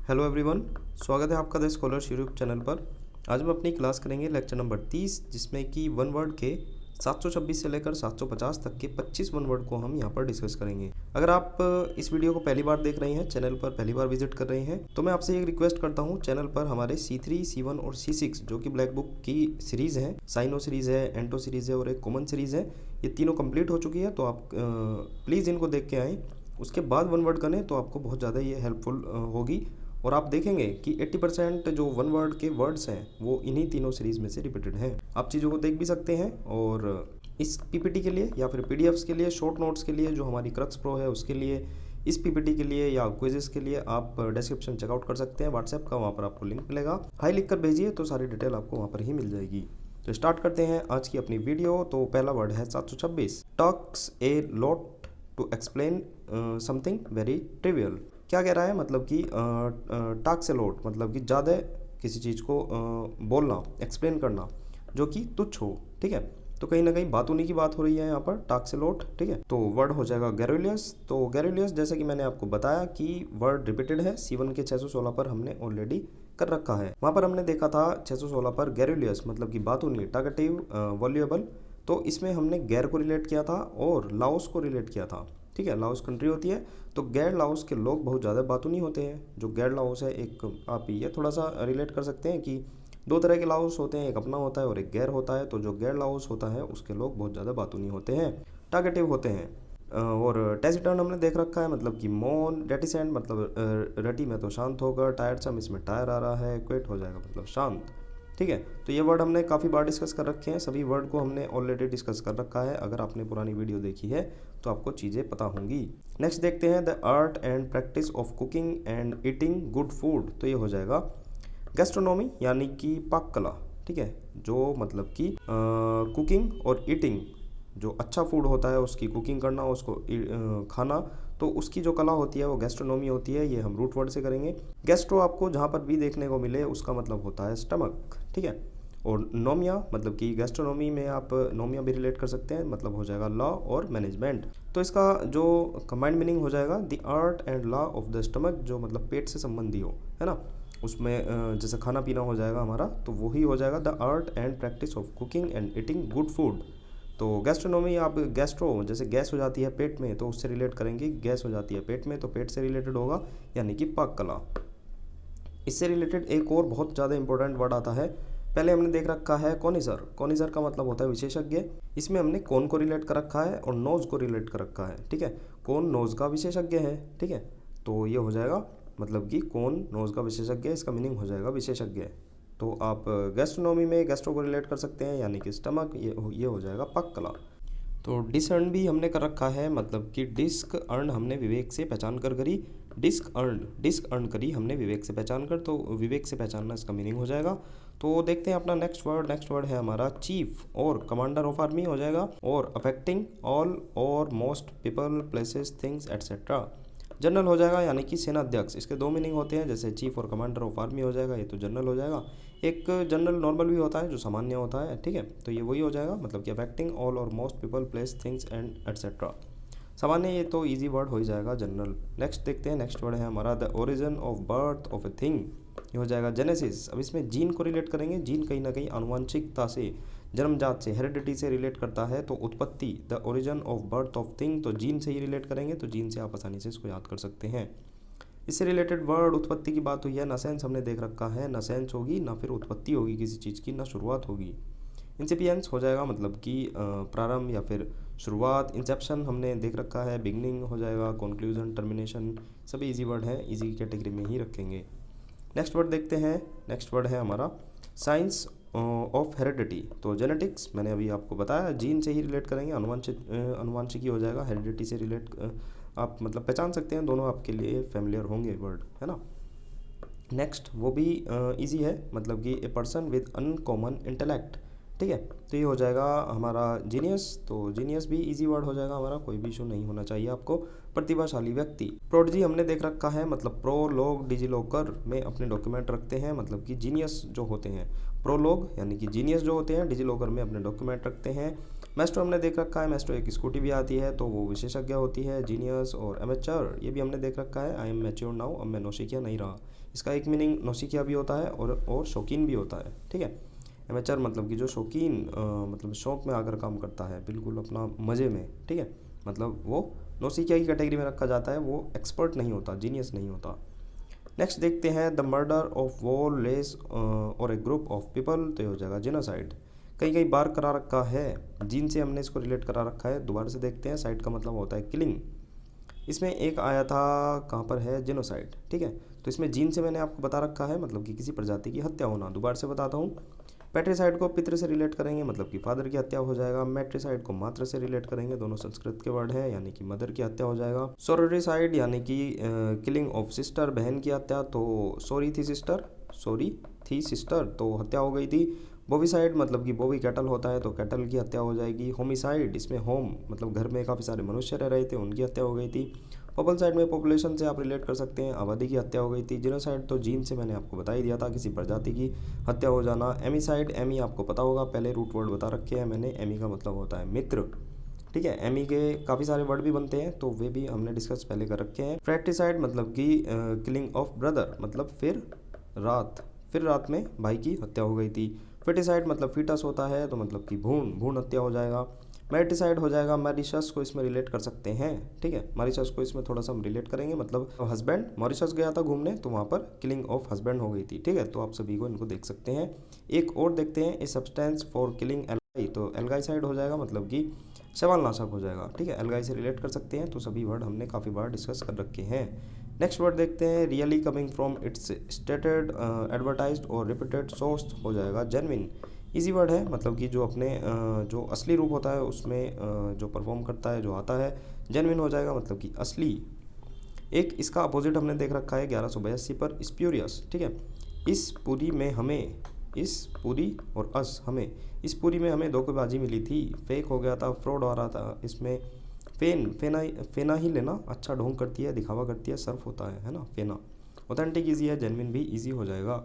Hello everyone, स्वागत है आपका द स्कॉलर्स यूट्यूब चैनल पर। आज हम अपनी क्लास करेंगे लेक्चर नंबर 30, जिसमें कि वन वर्ड के 726 से लेकर 750 तक के 25 वन वर्ड को हम यहाँ पर डिस्कस करेंगे। अगर आप इस वीडियो को पहली बार देख रहे हैं, चैनल पर पहली बार विजिट कर रहे हैं, तो मैं आपसे एक रिक्वेस्ट करता हूँ, चैनल पर हमारे C3, C1 और C6 जो कि ब्लैक बुक की सीरीज़ है, साइनो सीरीज़ है, एंटो सीरीज़ है और एक कॉमन सीरीज़ है, ये तीनों कंप्लीट हो चुकी है। तो आप प्लीज़ इनको देख के आएँ, उसके बाद वन वर्ड करें तो आपको बहुत ज़्यादा ये हेल्पफुल होगी। और आप देखेंगे कि 80% जो वन वर्ड के वर्ड्स हैं वो इन्हीं तीनों सीरीज़ में से रिपीटेड हैं। आप चीज़ों को देख भी सकते हैं। और इस पीपीटी के लिए या फिर पीडीएफ्स के लिए, शॉर्ट नोट्स के लिए जो हमारी क्रक्स प्रो है उसके लिए, इस पीपीटी के लिए या क्विजेस के लिए आप डिस्क्रिप्शन चेकआउट कर सकते हैं व्हाट्सएप का, वहाँ पर आपको लिंक मिलेगा। हाई लिख कर भेजिए तो सारी डिटेल आपको वहाँ पर ही मिल जाएगी। तो स्टार्ट करते हैं आज की अपनी वीडियो। तो पहला वर्ड है 726, talks a lot to explain something very trivial. क्या कह रहा है? मतलब कि टाक से लोट, मतलब कि ज़्यादा किसी चीज़ को बोलना, एक्सप्लेन करना जो कि तुच्छ हो। ठीक है, तो कहीं ना कहीं बातूनी की बात हो रही है यहाँ पर, टाक से लोट। ठीक है, तो वर्ड हो जाएगा गैरुलियस। तो गैरुलियस जैसे कि मैंने आपको बताया कि वर्ड रिपीटेड है। C1 के 616 पर हमने ऑलरेडी कर रखा है। वहाँ पर हमने देखा था 616 पर गैरुलियस मतलब कि बातूनी, टागेटिव, वॉल्यूएबल। तो इसमें हमने गैर को रिलेट किया था और लाओस को रिलेट किया था। ठीक है, लाओस कंट्री होती है, तो गैर लाओस के लोग बहुत ज़्यादा बातूनी होते हैं। जो गैर लाओस है, एक आप ये थोड़ा सा रिलेट कर सकते हैं कि दो तरह के लाओस होते हैं, एक अपना होता है और एक गैर होता है। तो जो गैर लाओस होता है उसके लोग बहुत ज़्यादा बातूनी होते हैं, टागेटिव होते हैं। और टेसिटर्न हमने देख रखा है, मतलब कि मौन। रेटिसेंट मतलब रटी में तो शांत होकर, टायरसम इसमें टायर आ रहा है, क्विट हो जाएगा मतलब शांत। ठीक है, तो ये वर्ड हमने काफ़ी बार डिस्कस कर रखे हैं, सभी वर्ड को हमने ऑलरेडी डिस्कस कर रखा है। अगर आपने पुरानी वीडियो देखी है तो आपको चीज़ें पता होंगी। नेक्स्ट देखते हैं the art and practice of cooking and eating good food. तो ये हो जाएगा गैस्ट्रोनॉमी यानी कि पाक कला। ठीक है, जो मतलब कि कुकिंग और ईटिंग, जो अच्छा फूड होता है उसकी कुकिंग करना, उसको खाना, तो उसकी जो कला होती है वो गैस्ट्रोनॉमी होती है। ये हम रूट वर्ड से करेंगे। गैस्ट्रो आपको जहाँ पर भी देखने को मिले उसका मतलब होता है स्टमक। ठीक है, और नोमिया मतलब कि गैस्ट्रोनॉमी में आप नोमिया भी रिलेट कर सकते हैं, मतलब हो जाएगा लॉ और मैनेजमेंट। तो इसका जो कंबाइंड मीनिंग हो जाएगा the art and law of the stomach, जो मतलब पेट से संबंधी हो, है ना। उसमें जैसे खाना पीना हो जाएगा हमारा, तो वही हो जाएगा the art and practice of cooking and eating good food. तो गैस्ट्रोनॉमी, आप गैस्ट्रो जैसे गैस हो जाती है पेट में तो उससे रिलेट करेंगे, गैस हो जाती है पेट में तो पेट से रिलेटेड होगा, यानी कि पाक कला। इससे रिलेटेड एक और बहुत ज़्यादा इंपॉर्टेंट वर्ड आता है, पहले हमने देख रखा है कॉनिसर। कॉनिसर का मतलब होता है विशेषज्ञ। इसमें हमने कौन को रिलेट कर रखा है और नोज को रिलेट कर रखा है। ठीक है, कौन नोज का विशेषज्ञ है। ठीक है, तो ये हो जाएगा मतलब कि कौन नोज का विशेषज्ञ, इसका मीनिंग हो जाएगा विशेषज्ञ। तो आप गैस्ट्रोनॉमी में गैस्ट्रो को रिलेट कर सकते हैं, यानी कि स्टमक। ये हो जाएगा पाक कला। तो डिसअर्न भी हमने कर रखा है, मतलब कि डिस्क अर्न हमने विवेक से पहचान कर करी। डिस्क अर्न करी हमने विवेक से पहचान कर, तो विवेक से पहचानना इसका मीनिंग हो जाएगा। तो देखते हैं अपना नेक्स्ट वर्ड। नेक्स्ट वर्ड है हमारा चीफ और कमांडर ऑफ आर्मी हो जाएगा, और अफेक्टिंग ऑल और most people, places, things etcetera. General हो जाएगा, यानी कि सेनाध्यक्ष। इसके दो मीनिंग होते हैं, जैसे चीफ और कमांडर ऑफ आर्मी हो जाएगा, ये तो जनरल हो जाएगा। एक जनरल नॉर्मल भी होता है जो सामान्य होता है। ठीक है, तो ये वही हो जाएगा, मतलब कि अफेक्टिंग ऑल और most people, place, things and etcetera. सामान्य ये तो इजी वर्ड हो ही जाएगा, जनरल। नेक्स्ट देखते हैं, नेक्स्ट वर्ड है हमारा the origin of birth of a thing. ये हो जाएगा जेनेसिस। अब इसमें जीन को रिलेट करेंगे। जीन कहीं ना कहीं आनुवंशिकता से, जन्मजात से, हेरिडिटी से रिलेट करता है। तो उत्पत्ति, the origin of birth of thing, तो जीन से ही रिलेट करेंगे, तो जीन से आप आसानी से इसको याद कर सकते हैं। इससे रिलेटेड वर्ड उत्पत्ति की बात हुई है, नसेंस हमने देख रखा है। नसेंस होगी ना फिर उत्पत्ति होगी किसी चीज़ की, ना शुरुआत होगी। इंसिपियंस हो जाएगा, मतलब कि प्रारंभ या फिर शुरुआत। इंसेप्शन हमने देख रखा है, बिगनिंग हो जाएगा। कंक्लूजन, टर्मिनेशन, सभी इजी वर्ड हैं, इजी कैटेगरी में ही रखेंगे। नेक्स्ट वर्ड देखते हैं। नेक्स्ट वर्ड है हमारा साइंस ऑफ हेरिडिटी। तो जेनेटिक्स मैंने अभी आपको बताया, जीन से ही रिलेट करेंगे, अनुवांशिकी हो जाएगा। हेरिडिटी से रिलेट आप मतलब पहचान सकते हैं, दोनों आपके लिए फेमिलियर होंगे वर्ड, है ना। नेक्स्ट वो भी इजी है, मतलब कि a person with uncommon intellect. ठीक है, तो ये हो जाएगा हमारा जीनियस। तो जीनियस भी इजी वर्ड हो जाएगा हमारा, कोई भी इशू नहीं होना चाहिए आपको। प्रतिभाशाली व्यक्ति। प्रोडजी हमने देख रखा है, मतलब प्रो लोग डिजिलॉकर में अपने डॉक्यूमेंट रखते हैं, मतलब कि जीनियस जो होते हैं। प्रो लोग यानी कि जीनियस जो होते हैं डिजिलॉकर में अपने डॉक्यूमेंट रखते हैं। मैस्ट्रो हमने देख रखा है, मैस्ट्रो एक स्कूटी भी आती है, तो वो विशेषज्ञ होती है। जीनियस और एमेच्योर ये भी हमने देख रखा है, आई एम मैच्योर नाउ, अब मैं नौसिखिया नहीं रहा। इसका एक मीनिंग नौसिखिया भी होता है और शौकीन भी होता है, ठीक है। एमेच्योर मतलब कि जो शौकीन मतलब शौक में आकर काम करता है, बिल्कुल अपना मज़े में, ठीक है, मतलब वो नौसिखिया की कैटेगरी में रखा जाता है, वो एक्सपर्ट नहीं होता, जीनियस नहीं होता। नेक्स्ट देखते हैं the murder of war less और ए ग्रुप ऑफ पीपल, तो ये हो जाएगा जेनोसाइड। कई बार करा रखा है, जिन से हमने इसको रिलेट करा रखा है। दोबारा से देखते हैं, साइड का मतलब होता है किलिंग। इसमें एक आया था, कहाँ पर है, जेनोसाइड, ठीक है। तो इसमें जीन से मैंने आपको बता रखा है, मतलब कि किसी प्रजाति की हत्या होना। दोबारा से बताता हूँ, पैट्रिसाइड को पितृ से रिलेट करेंगे, मतलब कि फादर की हत्या हो जाएगा। मैट्रिसाइड को मातृ से रिलेट करेंगे, दोनों संस्कृत के वर्ड है, यानी कि मदर की हत्या हो जाएगा। सोरोरिसाइड यानी कि किलिंग ऑफ सिस्टर, बहन की हत्या, तो सॉरी थी सिस्टर, तो हत्या हो गई थी। बोविसाइड मतलब कि बोवी कैटल होता है, तो कैटल की हत्या हो जाएगी। होमिसाइड, इसमें होम मतलब घर में काफ़ी सारे मनुष्य रह रहे थे, उनकी हत्या हो गई थी। पॉपुलेसाइड में पॉपुलेशन से आप रिलेट कर सकते हैं, आबादी की हत्या हो गई थी। जीनोसाइड तो जीन से मैंने आपको बता ही दिया था, किसी प्रजाति की हत्या हो जाना। एमीसाइड, एमी आपको पता होगा, पहले रूट वर्ड बता रखे हैं मैंने, एमी का मतलब होता है मित्र, ठीक है। एमी के काफ़ी सारे वर्ड भी बनते हैं, तो वे भी हमने डिस्कस पहले कर रखे हैं। फ्रैट्रिसाइड मतलब कि किलिंग ऑफ ब्रदर, मतलब फिर रात में भाई की हत्या हो गई थी। फिटिसाइड मतलब फीटस होता है, तो मतलब कि भ्रूण हत्या हो जाएगा। मैरिटिसाइड हो जाएगा, मॉरिशस को इसमें रिलेट कर सकते हैं, ठीक है। मॉरिशस को इसमें थोड़ा सा हम रिलेट करेंगे, मतलब हस्बैंड मॉरिशस गया था घूमने, तो वहाँ पर किलिंग ऑफ हस्बैंड हो गई थी, ठीक है। तो आप सभी को इनको देख सकते हैं। एक और देखते हैं, a substance for killing algae, तो एल्गाइसाइड हो जाएगा, मतलब कि शैवालनाशक हो जाएगा, ठीक है। एल्गाई से रिलेट कर सकते हैं, तो सभी वर्ड हमने काफ़ी बार डिस्कस कर रखे हैं। नेक्स्ट वर्ड देखते हैं, really coming from its stated advertised और रिपीटेड सोर्स, हो जाएगा जेन्युइन। इजी वर्ड है, मतलब कि जो अपने जो असली रूप होता है उसमें जो परफॉर्म करता है, जो आता है। जेन्युइन हो जाएगा, मतलब कि असली। एक इसका अपोजिट हमने देख रखा है 1182 पर, स्प्यूरियस, ठीक है। इस पूरी में हमें धोखेबाजी मिली थी, फेक हो गया था, फ्रॉड आ रहा था। इसमें फेना ही लेना अच्छा ढोंग करती है, दिखावा करती है, सर्फ होता है ना, फेना। ऑथेंटिक ईजी है, जेन्युइन भी ईजी हो जाएगा।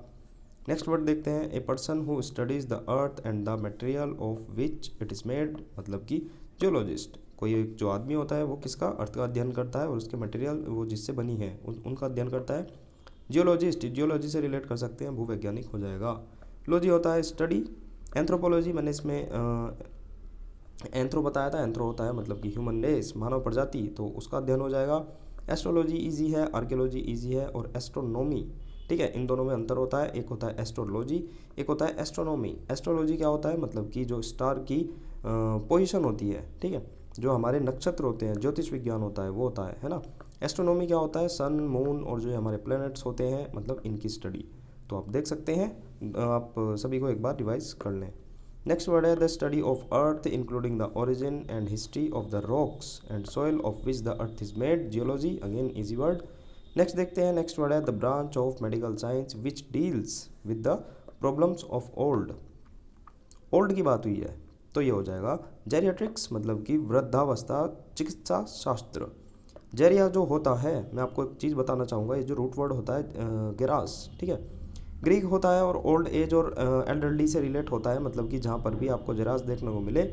नेक्स्ट वर्ड देखते हैं, a person who studies the earth and the material of which it is made, मतलब कि जियोलॉजिस्ट। कोई एक जो आदमी होता है वो किसका, अर्थ का अध्ययन करता है, और उसके मटेरियल वो जिससे बनी है उनका अध्ययन करता है। जियोलॉजिस्ट, जियोलॉजी से रिलेट कर सकते हैं, भूवैज्ञानिक हो जाएगा। लॉजी होता है स्टडी। एंथ्रोपोलॉजी मैंने इसमें एंथ्रो बताया था, एंथ्रो होता है मतलब कि ह्यूमन रेस, मानव प्रजाति, तो उसका अध्ययन हो जाएगा। एस्ट्रोलॉजी इजी है, आर्कियोलॉजी इजी है, और एस्ट्रोनॉमी, ठीक है। इन दोनों में अंतर होता है, एक होता है एस्ट्रोलॉजी, एक होता है एस्ट्रोनॉमी। एस्ट्रोलॉजी क्या होता है, मतलब कि जो स्टार की पोजीशन होती है, ठीक है, जो हमारे नक्षत्र होते हैं, ज्योतिष विज्ञान होता है, वो होता है ना। एस्ट्रोनॉमी क्या होता है, सन मून और जो हमारे प्लैनेट्स होते हैं, मतलब इनकी स्टडी। तो आप देख सकते हैं, आप सभी को एक बार रिवाइज कर लें। नेक्स्ट वर्ड है the study of earth including the origin and history of the rocks and soil of which the earth is made, geology, again easy word. Next देखते हैं, नेक्स्ट वर्ड है the branch of medical science which deals with the problems of old की बात हुई है, तो ये हो जाएगा जेरियाट्रिक्स, मतलब कि वृद्धावस्था चिकित्सा शास्त्र। जेरिया जो होता है, मैं आपको एक चीज़ बताना चाहूँगा, ये जो रूट वर्ड होता है गेरास, ठीक है, ग्रीक होता है, और ओल्ड एज और एल्डरली से रिलेट होता है, मतलब कि जहाँ पर भी आपको जेरास देखने को मिले,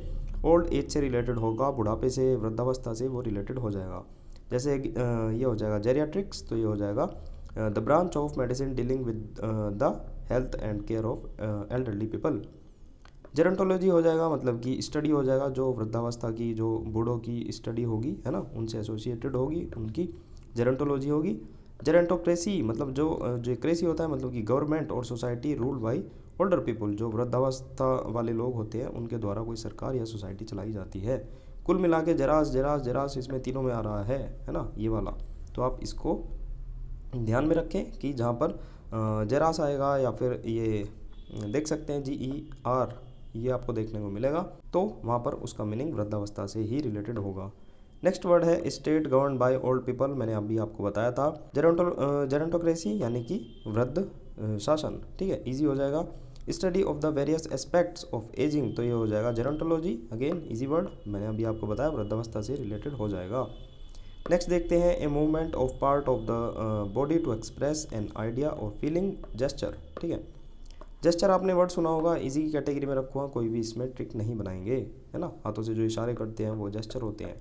ओल्ड एज से रिलेटेड होगा, बुढ़ापे से, वृद्धावस्था से वो रिलेटेड हो जाएगा। जैसे ये हो जाएगा जेरियाट्रिक्स, तो ये हो जाएगा the branch of medicine dealing with the health and care of elderly people. Gerontology हो जाएगा, मतलब कि स्टडी हो जाएगा, जो वृद्धावस्था की, जो बूढ़ों की स्टडी होगी, है ना, उनसे एसोसिएटेड होगी, उनकी जेरेंटोलॉजी होगी। जेरेंटोक्रेसी मतलब जो क्रेसी होता है, मतलब कि गवर्नमेंट और society rule by older people, जो वृद्धावस्था वाले लोग होते हैं उनके द्वारा कोई सरकार या सोसाइटी चलाई जाती है। कुल मिला के जेरास इसमें तीनों में आ रहा है ना, ये वाला। तो आप इसको ध्यान में रखें कि जहाँ पर जेरास आएगा, या फिर ये देख सकते हैं GER, ये आपको देखने को मिलेगा, तो वहाँ पर उसका मीनिंग वृद्धावस्था से ही रिलेटेड होगा। नेक्स्ट वर्ड है state govern by old people, मैंने अभी आपको बताया था। जेरेंटोक्रेसी यानी कि वृद्ध शासन, ठीक है, इजी हो जाएगा। Study of the various aspects of ageing, तो ये हो जाएगा जेरोंटोलॉजी, अगेन इजी वर्ड, मैंने अभी आपको बताया, वृद्धावस्था से रिलेटेड हो जाएगा। नेक्स्ट देखते हैं, a movement of part of the body to express an idea और फीलिंग, जेस्चर, ठीक है। जेस्चर आपने वर्ड सुना होगा, इजी की कैटेगरी में रखूँगा, कोई भी इसमें ट्रिक नहीं बनाएंगे, है ना। हाथों से जो इशारे करते हैं वो जेस्चर होते हैं।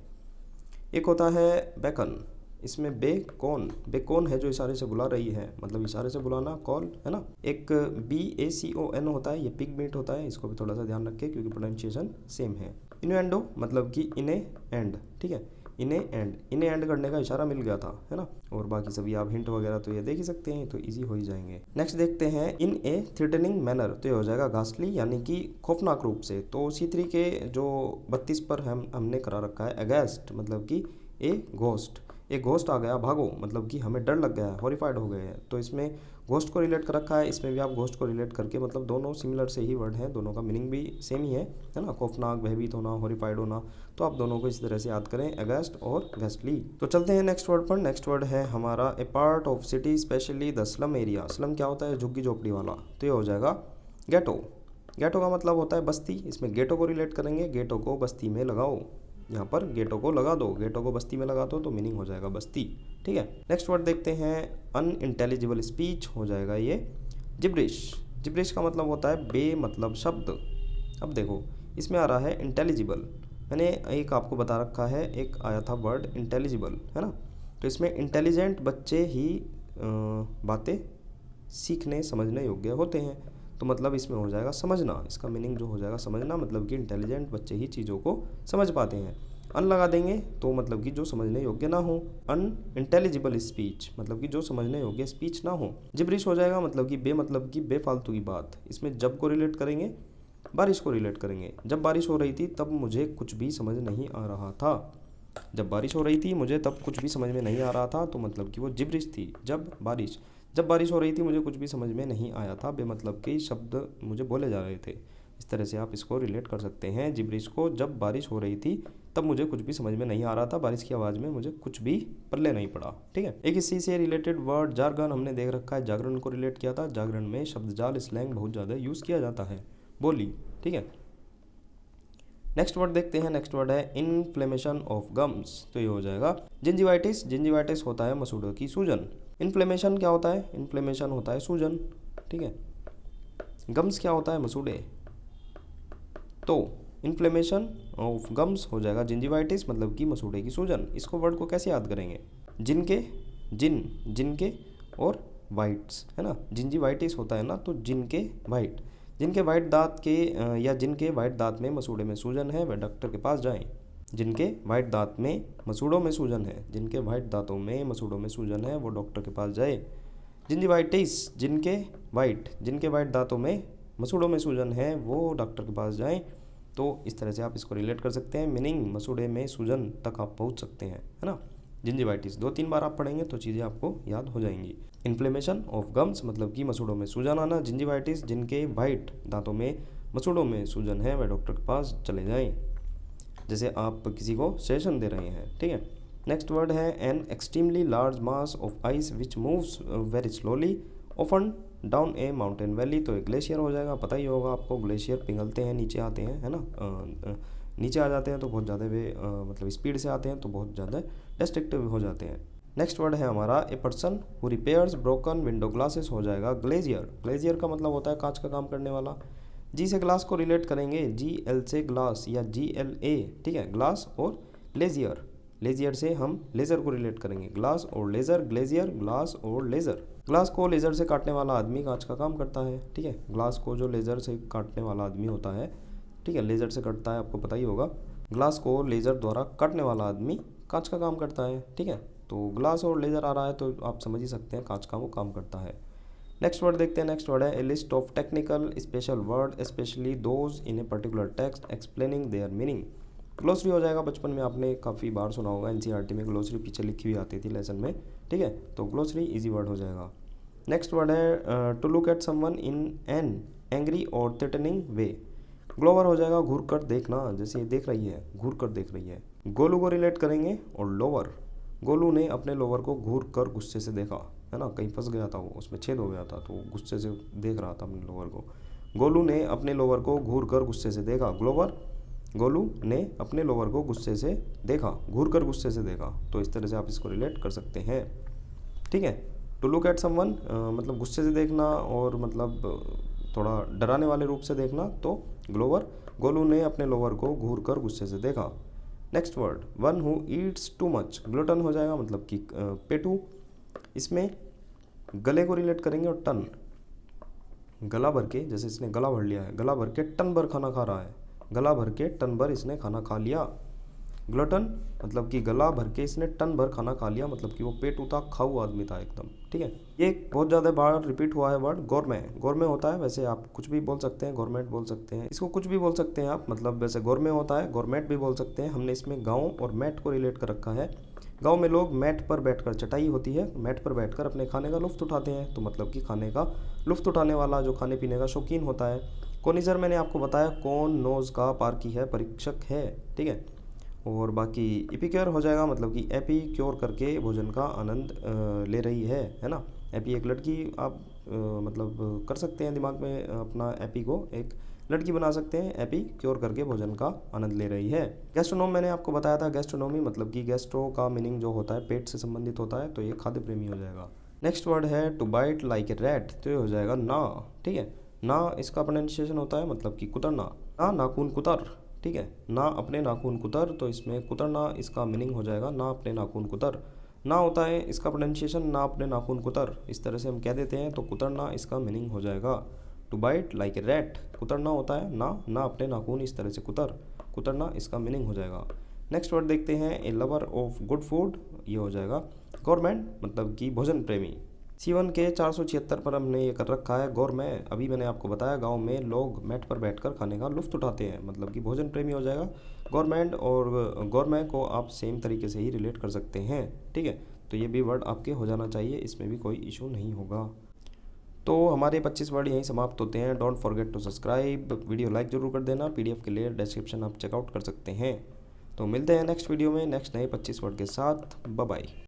एक होता है बेकन, इसमें बेकॉन है जो इशारे से बुला रही है, मतलब इशारे से बुलाना, कॉल, है ना। एक BACON होता है, ये पिग मीट होता है, इसको भी थोड़ा सा ध्यान रखें क्योंकि प्रोनाउंसिएशन सेम है। इनुएंडो मतलब कि इने एंड, ठीक है, इने एंड करने का इशारा मिल गया था, है ना। और बाकी सभी आप हिंट वगैरह तो ये देख ही सकते हैं, तो इजी हो ही जाएंगे। नेक्स्ट देखते हैं इन ए थ्रेटनिंग मैनर, तो ये हो जाएगा घासली यानी कि खौफनाक रूप से। तो C3 के जो 32 पर हमने करा रखा है अगेंस्ट, मतलब कि एक घोस्ट आ गया, भागो, मतलब कि हमें डर लग गया है, हॉरिफाइड हो गए हैं। तो इसमें घोस्ट को रिलेट कर रखा है, इसमें भी आप घोस्ट को रिलेट करके, मतलब दोनों सिमिलर से ही वर्ड हैं, दोनों का मीनिंग भी सेम ही है ना। खौफनाक, भयभीत होना, हॉरिफाइड होना, तो आप दोनों को इस तरह से याद करें, अगेंस्ट और घासली। तो चलते हैं नेक्स्ट वर्ड पर। नेक्स्ट वर्ड है हमारा a part of city specially the slum area. Slum क्या होता है? झुग्गी झोपड़ी वाला, तो ये हो जाएगा गेटो। गेटो का मतलब होता है बस्ती, इसमें गेटो को रिलेट करेंगे, गेटो को बस्ती में लगाओ, यहाँ पर गेटो को लगा दो, गेटो को बस्ती में लगा दो, तो मीनिंग हो जाएगा बस्ती, ठीक है। नेक्स्ट वर्ड देखते हैं अनइंटेलिजिबल स्पीच, हो जाएगा ये जिब्रिश। जिब्रिश का मतलब होता है बेमतलब शब्द। अब देखो इसमें आ रहा है इंटेलिजिबल, मैंने एक आपको बता रखा है, एक आया था वर्ड इंटेलिजिबल, है ना। तो इसमें इंटेलिजेंट बच्चे ही बातें सीखने समझने योग्य होते हैं, तो मतलब इसमें हो जाएगा समझना, इसका मीनिंग जो हो जाएगा समझना, मतलब कि इंटेलिजेंट बच्चे ही चीज़ों को समझ पाते हैं। अन लगा देंगे तो मतलब कि जो समझने योग्य ना हो, अनइंटेलिजिबल स्पीच मतलब कि जो समझने योग्य स्पीच ना हो। जिब्रिश हो जाएगा मतलब कि मतलब कि बेफालतू की बात। इसमें जब को रिलेट करेंगे, बारिश को रिलेट करेंगे। जब बारिश हो रही थी तब मुझे कुछ भी समझ नहीं आ रहा था, जब बारिश हो रही थी मुझे तब कुछ भी समझ में नहीं आ रहा था, तो मतलब कि वो जिब्रिश थी। जब बारिश हो रही थी मुझे कुछ भी समझ में नहीं आया था, बेमतलब के शब्द मुझे बोले जा रहे थे। इस तरह से आप इसको रिलेट कर सकते हैं जिब्रिश को। जब बारिश हो रही थी तब मुझे कुछ भी समझ में नहीं आ रहा था, बारिश की आवाज़ में मुझे कुछ भी पल्ले नहीं पड़ा, ठीक है। एक इसी से रिलेटेड वर्ड जार्गन हमने देख रखा है, जागरण को रिलेट किया था। जागरण में शब्द जाल, स्लैंग बहुत ज़्यादा यूज़ किया जाता है, बोली, ठीक है। नेक्स्ट वर्ड देखते हैं। नेक्स्ट वर्ड है इन्फ्लेमेशन ऑफ गम्स, तो ये हो जाएगा जिंजिवाइटिस। जिंजिवाइटिस होता है मसूड़ों की सूजन। इन्फ्लेमेशन क्या होता है? इन्फ्लेमेशन होता है सूजन, ठीक है। गम्स क्या होता है? मसूड़े। तो इन्फ्लेमेशन ऑफ गम्स हो जाएगा जिंजिवाइटिस, मतलब कि मसूड़े की सूजन। इसको वर्ड को कैसे याद करेंगे? जिनके और वाइट्स, है ना। जिंजिवाइटिस होता है ना, तो जिनके वाइट दांत के या जिनके वाइट दांत में मसूड़े में सूजन है वह डॉक्टर के पास जाएं। जिनके वाइट दांत में मसूड़ों में सूजन है, जिनके वाइट दांतों में मसूड़ों में सूजन है वो डॉक्टर के पास जाए। जिंजिवाइटिस, जिनके वाइट दांतों में मसूड़ों में सूजन है वो डॉक्टर के पास जाएं। तो इस तरह से आप इसको रिलेट कर सकते हैं, मीनिंग मसूड़े में सूजन तक आप पहुंच सकते हैं, है ना। जिंजिवाइटिस 2-3 बार आप पढ़ेंगे तो चीज़ें आपको याद हो जाएंगी। इन्फ्लेमेशन ऑफ गम्स मतलब कि मसूड़ों में सूजन आना। जिंजिवाइटिस, जिनके वाइट दांतों में मसूड़ों में सूजन है वह डॉक्टर के पास चले जाएं, जैसे आप किसी को सेशन दे रहे हैं, ठीक है। नेक्स्ट वर्ड है an extremely large mass of ice which moves very slowly often down A mountain valley, तो एक ग्लेशियर हो जाएगा। पता ही होगा आपको, ग्लेशियर पिघलते हैं, नीचे आते हैं, है ना। नीचे आ जाते हैं तो बहुत ज़्यादा वे मतलब स्पीड से आते हैं तो बहुत ज़्यादा डिस्ट्रक्टिव हो जाते हैं। नेक्स्ट वर्ड है हमारा a person who repairs broken window glasses, हो जाएगा ग्लेजियर। ग्लेजियर का मतलब होता है कांच का काम करने वाला। जी से ग्लास को रिलेट करेंगे, GL से ग्लास या GLA, ठीक है, ग्लास और लेजियर। लेजियर से हम लेज़र को रिलेट करेंगे, ग्लास और लेज़र, ग्लेजियर, ग्लास और लेज़र। ग्लास को लेज़र से काटने वाला आदमी कांच का काम करता है, ठीक है। ग्लास को जो लेज़र से काटने वाला आदमी होता है, ठीक है, लेज़र से कटता है, आपको पता ही होगा। ग्लास को लेज़र द्वारा काटने वाला आदमी कांच का काम करता है, ठीक है। तो ग्लास और लेज़र आ रहा है तो आप समझ ही सकते हैं कांच का वो काम करता है। नेक्स्ट वर्ड देखते हैं। नेक्स्ट वर्ड है a list of technical special word specially those in a particular text explaining their meaning. Glossary हो जाएगा, बचपन में आपने काफ़ी बार सुना होगा, NCERT में ग्लोसरी पीछे लिखी हुई आती थी लेसन में, ठीक है। तो ग्लोसरी इजी वर्ड हो जाएगा। नेक्स्ट वर्ड है to look at someone in an angry और थ्रेटनिंग वे। ग्लोवर हो जाएगा घूर कर देखना, जैसे ये देख रही है, घूर कर देख रही है। गोलू को रिलेट करेंगे और लोअर। गोलू ने अपने लोअर को घूर कर गुस्से से देखा, है ना, कहीं फंस गया था वो, उसमें छेद हो गया था तो गुस्से से देख रहा था अपने लोअर को। गोलू ने अपने लोअर को घूर कर गुस्से से देखा। गोलू ने अपने लोअर को गुस्से से देखा, घूर कर गुस्से से देखा। तो इस तरह से आप इसको रिलेट कर सकते हैं, ठीक है। टू लुक एट समवन मतलब गुस्से से देखना और मतलब थोड़ा डराने वाले रूप से देखना तो ग्लोवर, गोलू ने अपने लोवर को घूर कर गुस्से से देखा। Next word, one who Yeats too much, gluten हो जाएगा, मतलब कि पेटू। इसमें गले को रिलेट करेंगे और टन, गला भर के, जैसे इसने गला भर लिया है, गला भर के टन भर खाना खा रहा है, गला भर के टन भर इसने खाना खा लिया। ग्लूटन मतलब कि गला भर के इसने टन भर खाना खा लिया, मतलब कि वो पेटू था, खाऊ आदमी था एकदम। ठीक है, ये बहुत ज़्यादा बार रिपीट हुआ है वर्ड गोरमे। गोरमे होता है, वैसे आप कुछ भी बोल सकते हैं, गवर्नमेंट बोल सकते हैं, इसको कुछ भी बोल सकते हैं आप, मतलब वैसे गोरमे होता है, गवर्नमेंट भी बोल सकते हैं। हमने इसमें गाँव और मैट को रिलेट कर रखा है। गाँव में लोग मैट पर बैठकर, चटाई होती है, मैट पर बैठकर अपने खाने का लुफ्त उठाते हैं, तो मतलब कि खाने का लुफ्त उठाने वाला जो खाने पीने का शौकीन होता है। कोनिजर मैंने आपको बताया कौन नोज का पारकी है, परीक्षक है। ठीक है, और बाकी एपिक्योर हो जाएगा, मतलब कि एपी क्योर करके भोजन का आनंद ले रही है ना। एपी एक लड़की, आप मतलब कर सकते हैं दिमाग में अपना एपी को एक लड़की बना सकते हैं, एपी क्योर करके भोजन का आनंद ले रही है। गैस्ट्रोनोम मैंने आपको बताया था, गैस्ट्रोनोमी मतलब कि गैस्ट्रो का मीनिंग जो होता है पेट से संबंधित होता है, तो ये खाद्य प्रेमी हो जाएगा। नेक्स्ट वर्ड है to bite like a rat, तो ये हो जाएगा ना। ठीक है, ना इसका प्रोनाउंसिएशन होता है मतलब कि कुतरना, ना नाखून कुतर। ठीक है, ना अपने नाखून कुतर, तो इसमें कुतरना इसका मीनिंग हो जाएगा ना अपने नाखून कुतर। ना होता है इसका प्रोनाउंसिएशन ना अपने नाखून कुतर, इस तरह से हम कह देते हैं, तो कुतरना इसका मीनिंग हो जाएगा to bite like a rat. कुतरना होता है ना अपने नाखून इस तरह से कुतर, कुतरना इसका मीनिंग हो जाएगा। नेक्स्ट वर्ड देखते हैं, ए लवर ऑफ गुड फूड, ये हो जाएगा गवर्नमेंट मतलब कि भोजन प्रेमी। C1 के 476 पर हमने ये कर रखा है गौरमै। अभी मैंने आपको बताया गांव में लोग मैट पर बैठकर खाने का लुफ्त उठाते हैं, मतलब कि भोजन प्रेमी हो जाएगा। गवर्नमेंट और गौरमै को आप सेम तरीके से ही रिलेट कर सकते हैं। ठीक है, तो ये भी वर्ड आपके हो जाना चाहिए, इसमें भी कोई इशू नहीं होगा। तो हमारे 25 वर्ड यहीं समाप्त होते हैं। Don't forget to subscribe, video like जरूर कर देना। PDF के लिए डिस्क्रिप्शन आप चेकआउट कर सकते हैं। तो मिलते हैं नेक्स्ट वीडियो में नेक्स्ट नए 25 वर्ड के साथ। Bye bye.